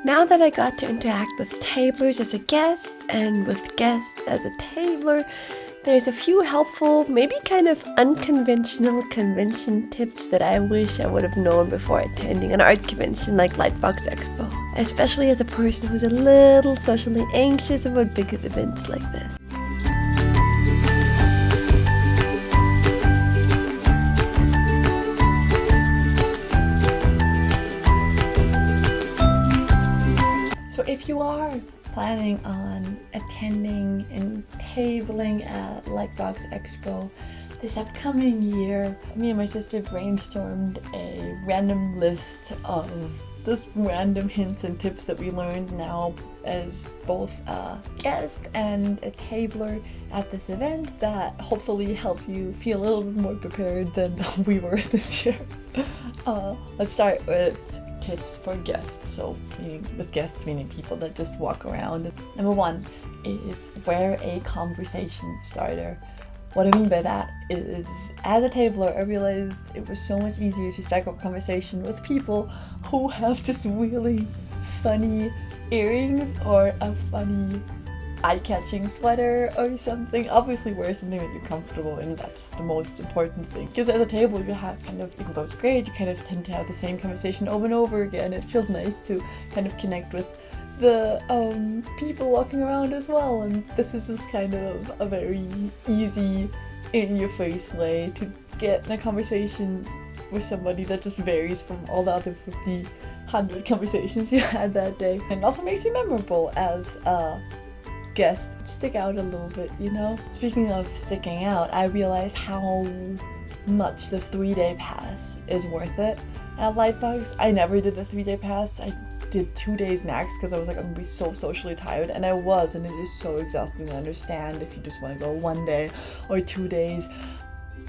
Now that I got to interact with tablers as a guest and with guests as a tabler, there's a few helpful, maybe kind of unconventional convention tips that I wish I would have known before attending an art convention like LBX Expo, especially as a person who's a little socially anxious about big events like this. So if you are planning on attending and tabling at LBX Expo this upcoming year, me and my sister brainstormed a random list of just random hints and tips that we learned now as both a guest and a tabler at this event that hopefully help you feel a little bit more prepared than we were this year. Let's start with tips for guests. So with guests meaning people that just walk around. Number one is wear a conversation starter. What I mean by that is, as a tabler, I realized it was so much easier to strike up conversation with people who have just really funny earrings or a funny eye-catching sweater or something. Obviously wear something that you're comfortable in. That's the most important thing, because at the table you have kind of, even though it's great, you kind of tend to have the same conversation over and over again. It feels nice to kind of connect with the people walking around as well, and this is just kind of a very easy, in-your-face way to get in a conversation with somebody that just varies from all the other 100 conversations you had that day, and also makes you memorable as a guest. Stick out a little bit, you know? Speaking of sticking out, I realized how much the 3-day pass is worth it at LBX. I never did the 3-day pass. I did 2 days max because I was like, I'm gonna be so socially tired, and I was, and it is so exhausting. I understand if you just want to go 1 day or 2 days,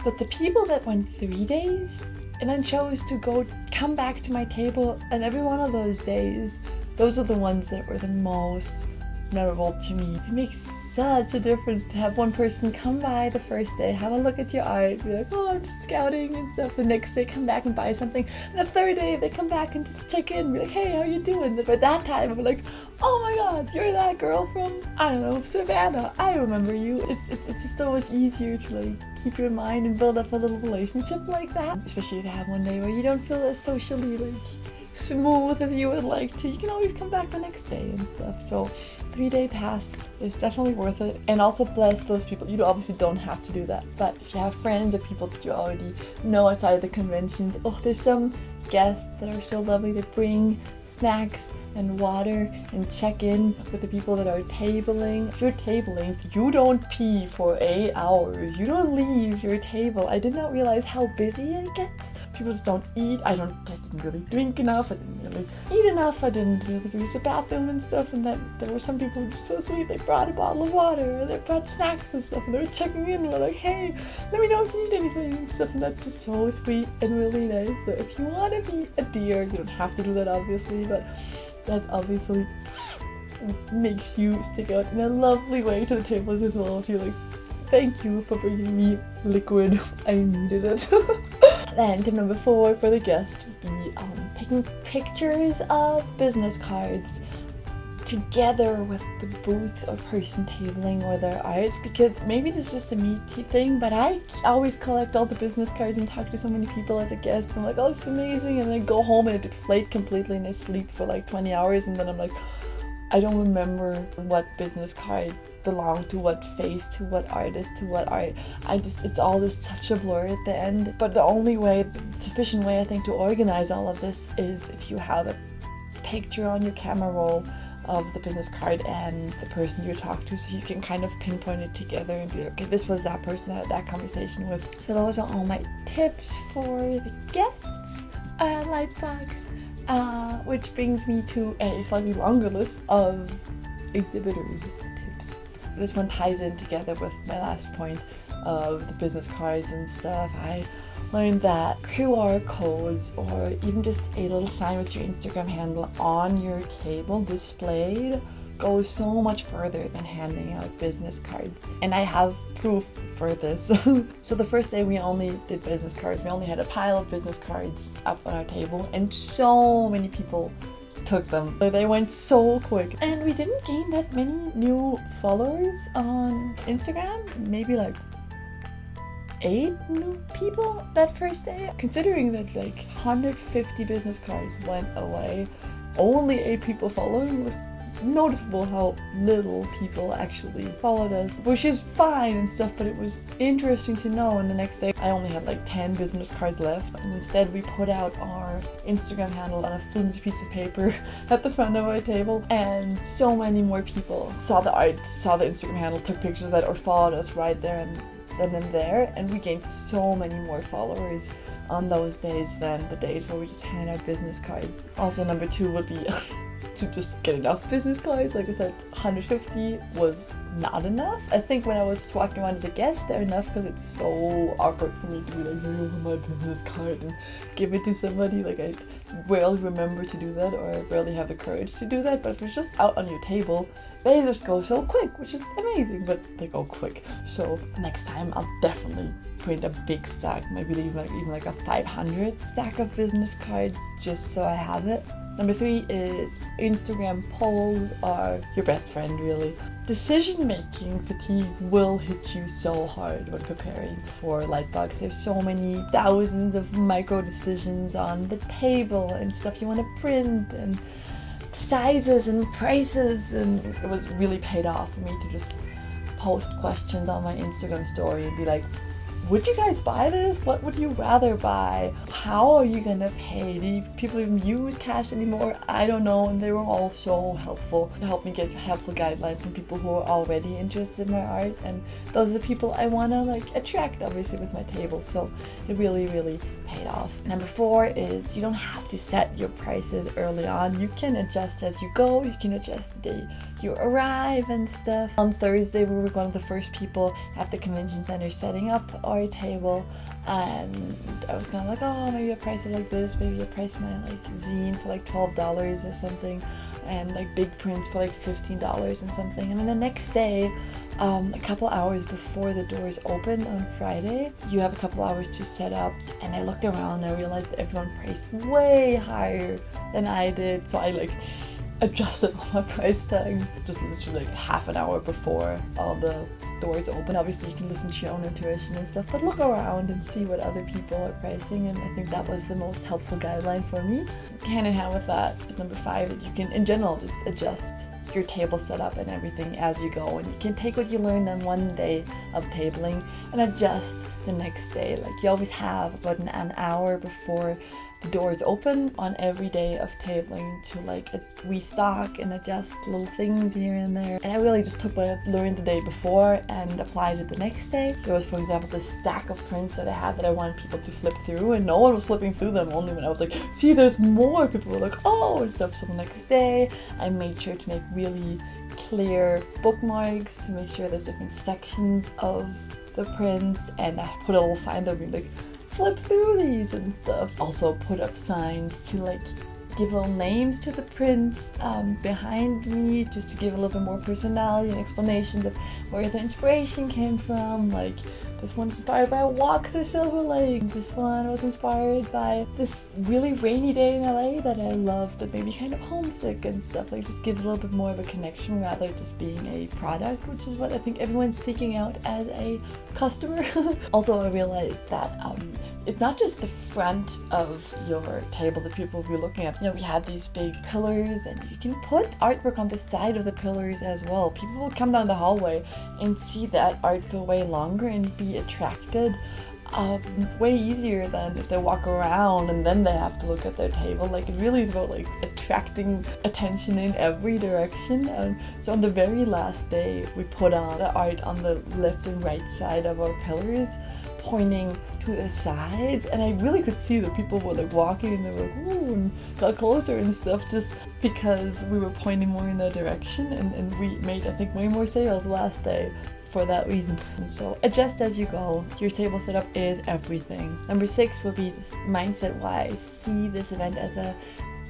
but the people that went 3 days and then chose to come back to my table, and every one of those days, those are the ones that were the most memorable to me. It makes such a difference to have one person come by the first day, have a look at your art, be like, oh, I'm just scouting and stuff. The next day come back and buy something, and the third day they come back and just check in, be like, hey, how you doing? But that time I'm like, oh my god, you're that girl from, I don't know, Savannah, I remember you. It's just so much easier to like keep you in mind and build up a little relationship like that, especially if you have one day where you don't feel as socially like smooth as you would like to. You can always come back the next day and stuff. So 3-day pass is definitely worth it. And also bless those people. You obviously don't have to do that, but if you have friends or people that you already know outside of the conventions, there's some guests that are so lovely that bring snacks and water and check in with the people that are tabling. If you're tabling, you don't pee for 8 hours. You don't leave your table. I did not realize how busy it gets. People just don't eat. I didn't really drink enough. I didn't really eat enough. I didn't really use the bathroom and stuff. And then there were some people who were so sweet. They brought a bottle of water, or they brought snacks and stuff. And they were checking in. And were like, hey, let me know if you need anything and stuff. And that's just so sweet and really nice. So if you want to be a deer, you don't have to do that obviously, but that's obviously makes you stick out in a lovely way to the tables as well. If you're like, thank you for bringing me liquid, I needed it. Then tip number 4 for the guests would be taking pictures of business cards together with the booth or person tabling or their art, because maybe this is just a me thing, but I always collect all the business cards and talk to so many people as a guest. I'm like, oh, it's amazing, and then go home and it deflate completely and I sleep for like 20 hours, and then I'm like, I don't remember what business card belonged to what face, to what artist, to what art. It's all just such a blur at the end. But the only way, the sufficient way I think to organize all of this is if you have a picture on your camera roll of the business card and the person you talk to, so you can kind of pinpoint it together and be like, okay, this was that person I had that conversation with. So those are all my tips for the guests at LBX, which brings me to a slightly longer list of exhibitors tips. This one ties in together with my last point of the business cards and stuff. I learned that QR codes or even just a little sign with your Instagram handle on your table displayed goes so much further than handing out business cards. And I have proof for this. So the first day we only did business cards. We only had a pile of business cards up on our table, and so many people took them. They went so quick. And we didn't gain that many new followers on Instagram. Maybe like 8 new people that first day. Considering that like 150 business cards went away, only 8 people following was noticeable how little people actually followed us, which is fine and stuff, but it was interesting to know. And the next day I only had like 10 business cards left, and instead we put out our Instagram handle on a flimsy piece of paper at the front of our table, and so many more people saw the art, saw the Instagram handle, took pictures of that, or followed us right there and then and there, and we gained so many more followers on those days than the days where we just hand out business cards. Also, number 2 would be to just get enough business cards. Like I said, 150 was not enough. I think when I was walking around as a guest, they're enough because it's so awkward for me to be like, here, my business card, and give it to somebody. Like, I rarely remember to do that, or I rarely have the courage to do that. But if it's just out on your table, they just go so quick, which is amazing, but they go quick. So next time I'll definitely print a big stack, maybe even like a 500 stack of business cards, just so I have it. Number 3 is Instagram polls are your best friend, really. Decision-making fatigue will hit you so hard when preparing for Lightbox. There's so many thousands of micro decisions on the table and stuff you want to print, and sizes and prices, and it was really paid off for me to just post questions on my Instagram story and be like, would you guys buy this? What would you rather buy? How are you gonna pay? Do people even use cash anymore? I don't know. And they were all so helpful. It helped me get helpful guidelines from people who are already interested in my art, and those are the people I wanna like attract, obviously, with my table. So it really, really paid off. Number 4 is you don't have to set your prices early on. You can adjust as you go. You can adjust the day you arrive and stuff. On Thursday, we were one of the first people at the convention center setting up our table, and I was kind of like, oh, maybe I price it like this, maybe I price my like zine for like $12 or something, and like big prints for like $15 and something. And then the next day, a couple hours before the doors open on Friday, you have a couple hours to set up, and I looked around and I realized that everyone priced way higher than I did, so I like adjusted all my price tags just literally like half an hour before all the doors open. Obviously you can listen to your own intuition and stuff, but look around and see what other people are pricing, and I think that was the most helpful guideline for me. Hand in hand with that is number 5, that you can in general just adjust your table setup and everything as you go, and you can take what you learned on one day of tabling and adjust the next day. Like, you always have about an hour before the doors open on every day of tabling to like restock and adjust little things here and there. And I really just took what I learned the day before and applied it the next day. There was, for example, this stack of prints that I had that I wanted people to flip through, and no one was flipping through them. Only when I was like, see, there's more, people were like, oh, and stuff. So the next day I made sure to make really clear bookmarks to make sure there's different sections of the prints, and I put a little sign that would be like, flip through these and stuff. Also put up signs to like give little names to the prints behind me, just to give a little bit more personality and explanation of where the inspiration came from. Like, this one's inspired by a walk through Silver Lake. This one was inspired by this really rainy day in LA that I loved, that made me kind of homesick and stuff. Like, just gives a little bit more of a connection rather than just being a product, which is what I think everyone's seeking out as a customer. Also, I realized that it's not just the front of your table that people will be looking at. You know, we had these big pillars, and you can put artwork on the side of the pillars as well. People will come down the hallway and see that art for way longer and be attracted way easier than if they walk around and then they have to look at their table. Like, it really is about like attracting attention in every direction. So on the very last day, we put on the art on the left and right side of our pillars, pointing to the sides, and I really could see that people were like walking and they were like, ooh, and got closer and stuff, just because we were pointing more in that direction, and we made, I think, way more sales last day for that reason. And so adjust as you go. Your table setup is everything. Number 6 will be just mindset wise. See this event as a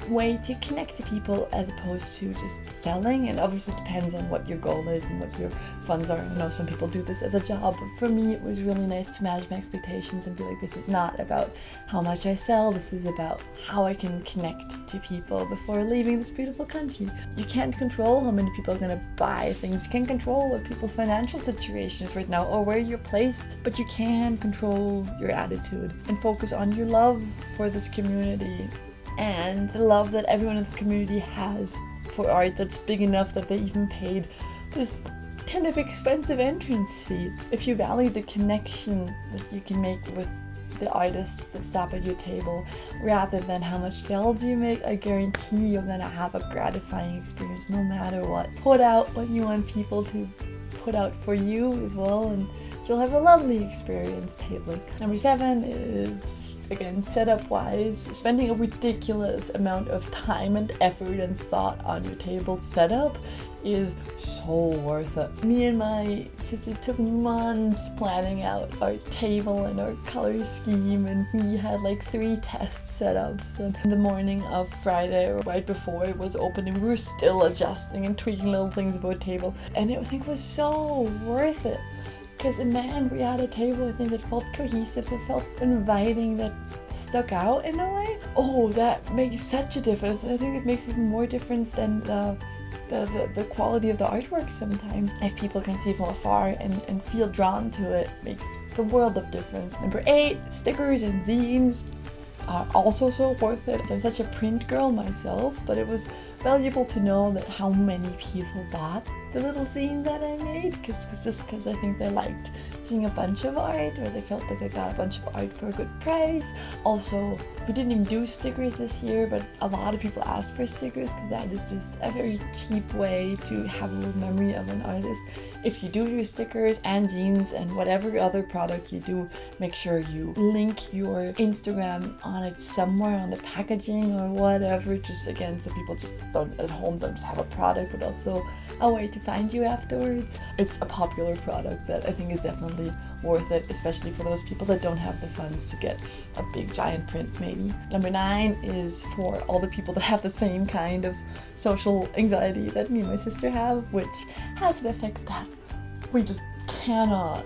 way to connect to people as opposed to just selling. And obviously it depends on what your goal is and what your funds are. I know some people do this as a job, but for me it was really nice to manage my expectations and be like, this is not about how much I sell, this is about how I can connect to people before leaving this beautiful country. You can't control how many people are going to buy things, you can't control what people's financial situation is right now or where you're placed, but you can control your attitude and focus on your love for this community and the love that everyone in this community has for art that's big enough that they even paid this kind of expensive entrance fee. If you value the connection that you can make with the artists that stop at your table rather than how much sales you make, I guarantee you're gonna have a gratifying experience no matter what. Put out what you want people to put out for you as well, and you'll have a lovely experience tabling. Number 7 is, again, setup wise, spending a ridiculous amount of time and effort and thought on your table setup is so worth it. Me and my sister took months planning out our table and our color scheme, and we had like 3 test setups, and in the morning of Friday, right before it was opening, we were still adjusting and tweaking little things about table, and I think it was so worth it. Because in the end, we had a table, I think, that felt cohesive, that felt inviting, that stuck out in a way. Oh, that makes such a difference. I think it makes even more difference than the quality of the artwork sometimes. If people can see from afar and feel drawn to it, makes the world of difference. Number 8, stickers and zines are also so worth it. I'm such a print girl myself, but it was valuable to know that how many people bought the little zine that I made, just because I think they liked seeing a bunch of art, or they felt like they got a bunch of art for a good price. Also, we didn't even do stickers this year, but a lot of people asked for stickers because that is just a very cheap way to have a little memory of an artist. If you do use stickers and zines and whatever other product you do, make sure you link your Instagram on it somewhere on the packaging or whatever, just again so people just don't just have a product but also a way to find you afterwards. It's a popular product that I think is definitely worth it, especially for those people that don't have the funds to get a big giant print maybe. Number 9 is for all the people that have the same kind of social anxiety that me and my sister have, which has the effect that we just cannot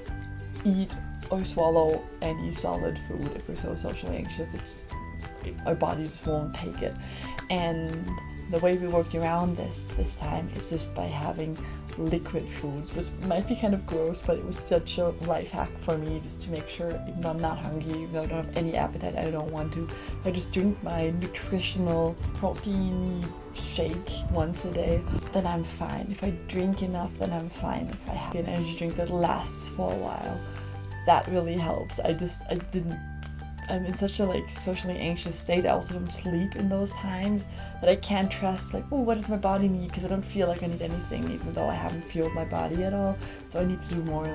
eat or swallow any solid food if we're so socially anxious. Our body just won't take it. And the way we worked around this time is just by having liquid foods, which might be kind of gross, but it was such a life hack for me, just to make sure, even though I'm not hungry, even though I don't have any appetite, I don't want to, I just drink my nutritional protein shake once a day, then I'm fine. If I drink enough, then I'm fine. If I have an energy drink that lasts for a while, that really helps. I'm in such a socially anxious state. I also don't sleep in those times, that I can't trust what does my body need, because I don't feel like I need anything, even though I haven't fueled my body at all. So I need to do more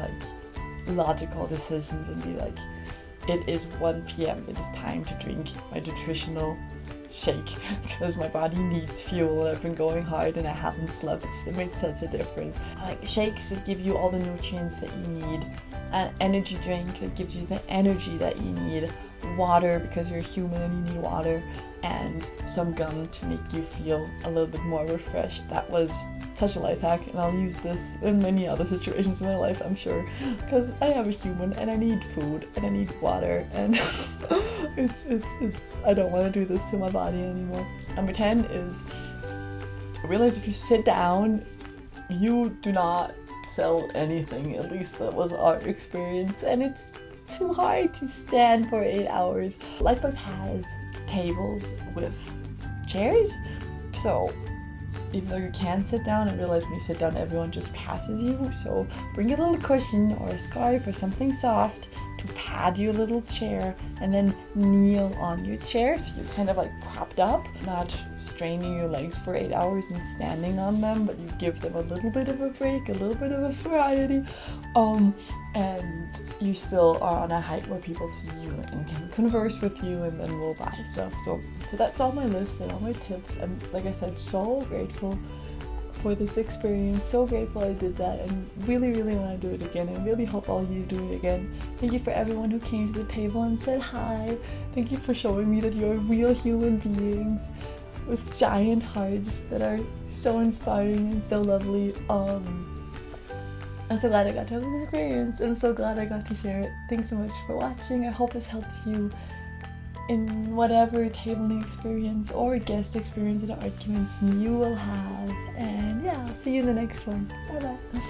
logical decisions and be like, it is 1 p.m. It is time to drink my nutritional shake because my body needs fuel and I've been going hard and I haven't slept. It makes such a difference. Shakes that give you all the nutrients that you need, an energy drink that gives you the energy that you need, water because you're human and you need water, and some gum to make you feel a little bit more refreshed. That was such a life hack, and I'll use this in many other situations in my life, I'm sure, because I am a human and I need food and I need water, and it's I don't want to do this to my body anymore. Number 10 is realize if you sit down, you do not sell anything. At least that was our experience, and it's too hard to stand for 8 hours. Lightbox has tables with chairs, so even though you can sit down, I realize when you sit down everyone just passes you, so bring a little cushion or a scarf or something soft to pad your little chair, and then kneel on your chair so you're kind of propped up, not straining your legs for 8 hours and standing on them, but you give them a little bit of a break, a little bit of a variety, and you still are on a height where people see you and can converse with you and then will buy stuff. So that's all my list and all my tips. I'm, like I said, so grateful for this experience, so grateful I did that, and really want to do it again, and really hope all you do it again. Thank you for everyone who came to the table and said hi. Thank you for showing me that you're real human beings. with giant hearts that are so inspiring and so lovely. I'm so glad I got to have this experience. I'm so glad I got to share it. Thanks so much for watching. I hope this helps you in whatever tabling experience or guest experience at an art convention you will have. And yeah, I'll see you in the next one. Bye bye.